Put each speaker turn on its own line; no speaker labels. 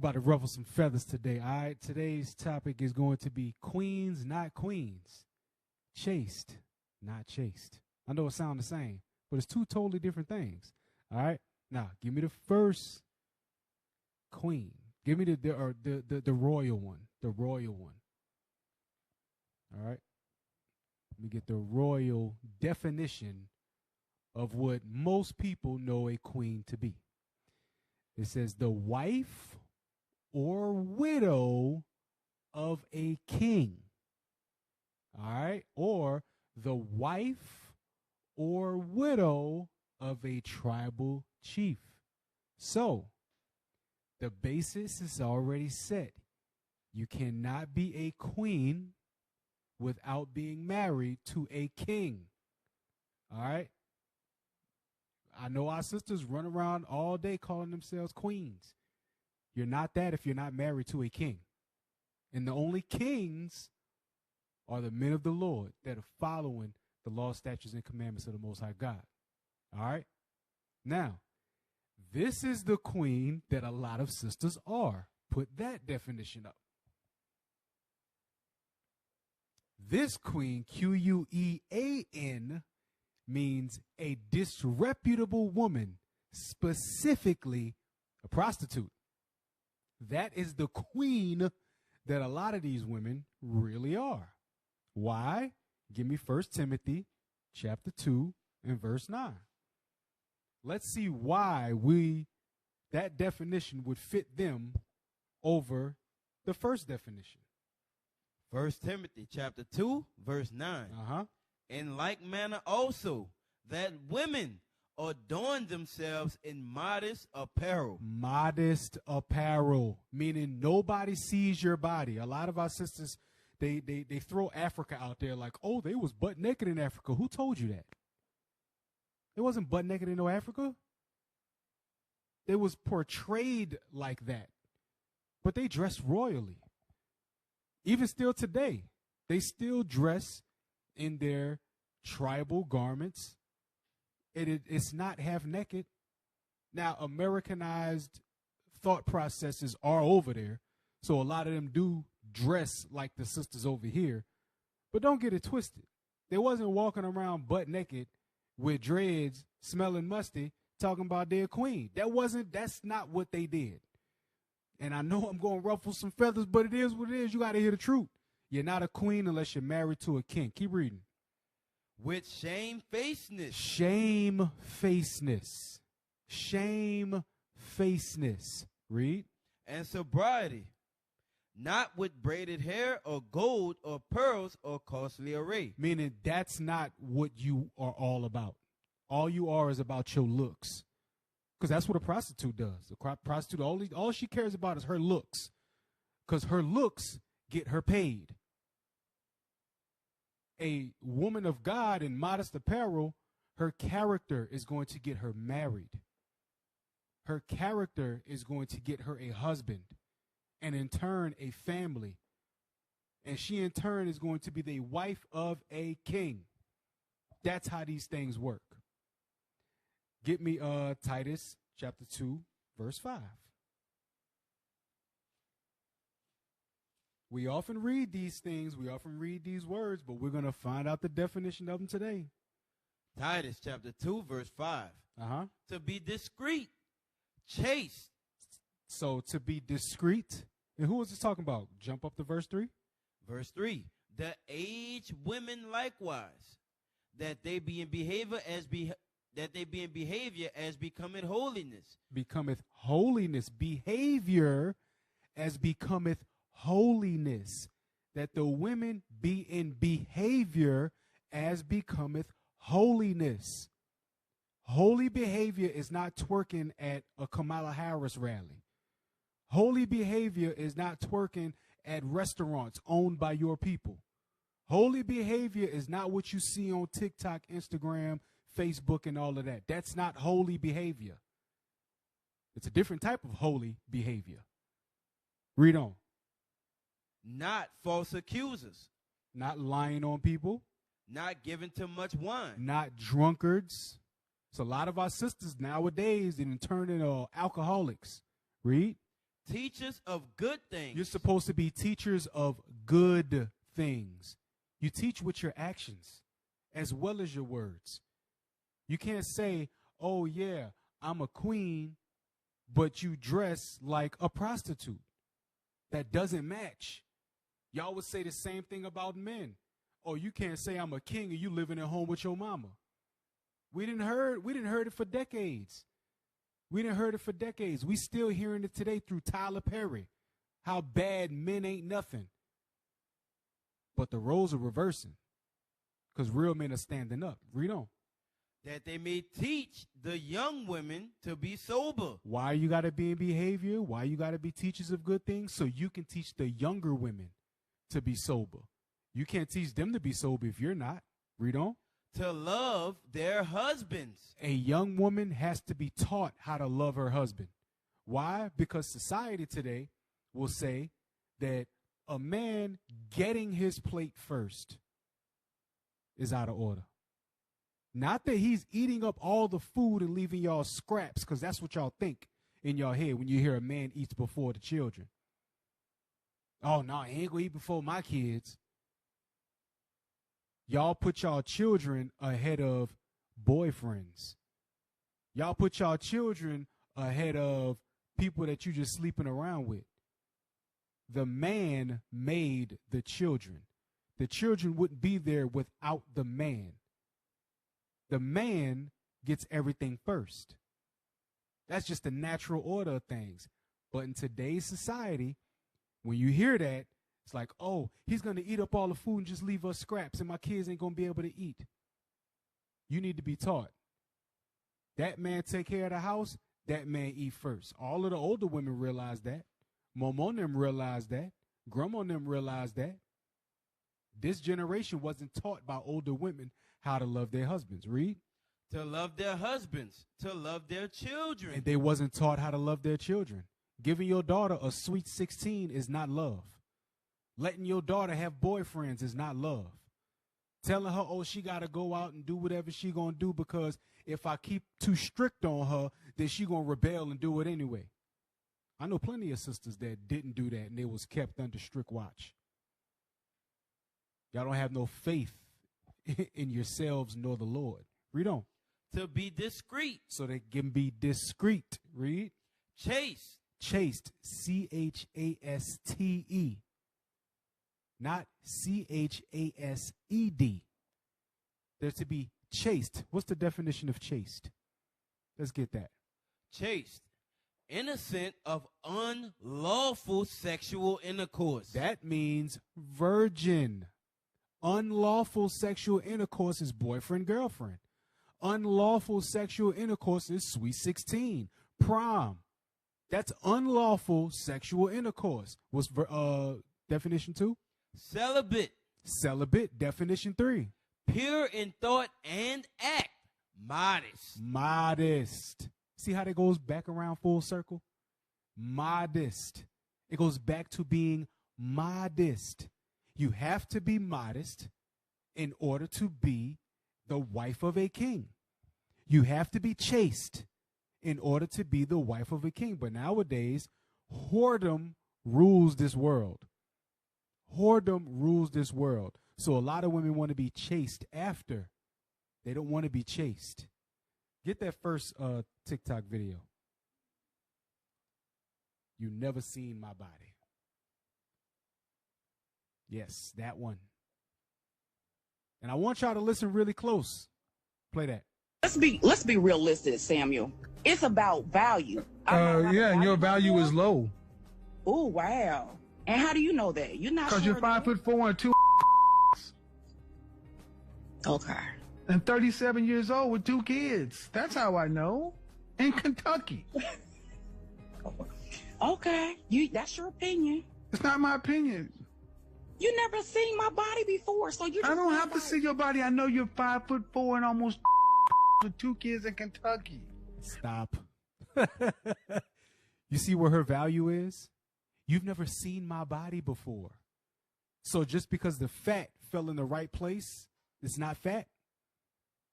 about to ruffle some feathers today. All right, today's topic is going to be queens, not queens. Chaste, not chaste. I know it sounds the same, but it's two totally different things. All right, now give me the first queen. Give me the royal one, the royal one. All right, let me get the royal definition of what most people know a queen to be. It says the wife or widow of a king. All right, or the wife or widow of a tribal chief. So the basis is already set. You cannot be a queen without being married to a king. All right. I know our sisters run around all day calling themselves queens. You're not that if you're not married to a king. And the only kings are the men of the Lord that are following the law, statutes, and commandments of the Most High God. All right. Now, this is the queen that a lot of sisters are. Put that definition up. This queen, Quean, means a disreputable woman, specifically a prostitute. That is the queen that a lot of these women really are. Why? Give me 1 Timothy chapter 2 and verse 9. Let's see why that definition would fit them over the first definition.
1 Timothy chapter 2, verse 9. In like manner also, that women adorn themselves in modest apparel.
Modest apparel, meaning nobody sees your body. A lot of our sisters, they throw Africa out there like, oh, they was butt naked in Africa. Who told you that? It wasn't butt naked in no Africa. It was portrayed like that. But they dressed royally. Even still today, they still dress in their tribal garments. It's not half naked. Now, Americanized thought processes are over there. So a lot of them do dress like the sisters over here. But don't get it twisted. They wasn't walking around butt naked with dreads, smelling musty, talking about their queen. That's not what they did. And I know I'm going to ruffle some feathers, but it is what it is. You got to hear the truth. You're not a queen unless you're married to a king. Keep reading.
With shamefacedness.
Shamefacedness. Shamefacedness. Read.
And sobriety. Not with braided hair or gold or pearls or costly array.
Meaning that's not what you are all about. All you are is about your looks. Because that's what a prostitute does. A prostitute, all she cares about is her looks. Because her looks get her paid. A woman of God in modest apparel, her character is going to get her married. Her character is going to get her a husband. And in turn, a family. And she in turn is going to be the wife of a king. That's how these things work. Get me Titus chapter 2, verse 5. We often read these things, we often read these words, but we're going to find out the definition of them today.
Titus chapter 2, verse 5. To be discreet, chaste.
So to be discreet. And who is this talking about? Jump up to verse 3.
Verse 3. The aged women likewise, that they be in behavior as becometh holiness.
Becometh holiness. Behavior as becometh holiness. That the women be in behavior as becometh holiness. Holy behavior is not twerking at a Kamala Harris rally. Holy behavior is not twerking at restaurants owned by your people. Holy behavior is not what you see on TikTok, Instagram, Facebook, and all of that. That's not holy behavior. It's a different type of holy behavior. Read on.
Not false accusers.
Not lying on people.
Not giving to much wine.
Not drunkards. So a lot of our sisters nowadays, they turn into alcoholics. Read.
teachers of good things.
You're supposed to be teachers of good things. You teach with your actions as well as your words. You can't say, oh, yeah, I'm a queen, but you dress like a prostitute. That doesn't match. Y'all would say the same thing about men. Oh, you can't say I'm a king and you living at home with your mama. We didn't heard it for decades. We still hearing it today through Tyler Perry. How bad men ain't nothing. But the roles are reversing. Because real men are standing up. Read on.
That they may teach the young women to be sober.
Why you got to be in behavior? Why you got to be teachers of good things? So you can teach the younger women to be sober. You can't teach them to be sober if you're not. Read on.
To love their husbands.
A young woman has to be taught how to love her husband. Why? Because society today will say that a man getting his plate first is out of order. Not that he's eating up all the food and leaving y'all scraps, because that's what y'all think in your head when you hear a man eats before the children. Oh, no, he ain't going to eat before my kids. Y'all put y'all children ahead of boyfriends. Y'all put y'all children ahead of people that you just sleeping around with. The man made the children. The children wouldn't be there without the man. The man gets everything first. That's just the natural order of things. But in today's society, when you hear that, it's like, oh, he's going to eat up all the food and just leave us scraps, and my kids ain't going to be able to eat. You need to be taught. That man take care of the house, that man eat first. All of the older women realize that. Momo and them realize that. Grandma and them realize that. This generation wasn't taught by older women how to love their husbands. Read.
To love their husbands, to love their children.
And they wasn't taught how to love their children. Giving your daughter a sweet 16 is not love. Letting your daughter have boyfriends is not love. Telling her, oh, she got to go out and do whatever she going to do because if I keep too strict on her, then she going to rebel and do it anyway. I know plenty of sisters that didn't do that and they was kept under strict watch. Y'all don't have no faith in yourselves nor the Lord. Read on.
To be discreet.
So they can be discreet. Read.
Chaste.
Chaste. C-H-A-S-T-E. Not C-H-A-S-E-D. They're to be chaste. What's the definition of chaste? Let's get that.
Chaste. Innocent of unlawful sexual intercourse.
That means virgin. Unlawful sexual intercourse is boyfriend, girlfriend. Unlawful sexual intercourse is sweet 16, prom. That's unlawful sexual intercourse. What's definition 2?
Celibate.
Celibate, definition 3.
Pure in thought and act. Modest.
Modest. See how that goes back around full circle? Modest. It goes back to being modest. You have to be modest in order to be the wife of a king. You have to be chaste in order to be the wife of a king. But nowadays, whoredom rules this world. Whoredom rules this world. So a lot of women want to be chaste after. They don't want to be chaste. Get that first TikTok video. You never seen my body. Yes, that one. And I want y'all to listen really close. Play that.
Let's be realistic, Samuel. It's about value.
Yeah, and your value is low.
Oh, wow. And how do you know that? You're not
Because
sure
you're 5'4" and 2
Okay.
and 37 years old with 2 kids. That's how I know. In Kentucky.
Okay. That's your opinion.
It's not my opinion.
You never seen my body before, so you just
I don't have to see your body. I know you're 5'4" and almost with 2 kids in Kentucky.
Stop. You see where her value is? You've never seen my body before. So just because the fat fell in the right place, it's not fat.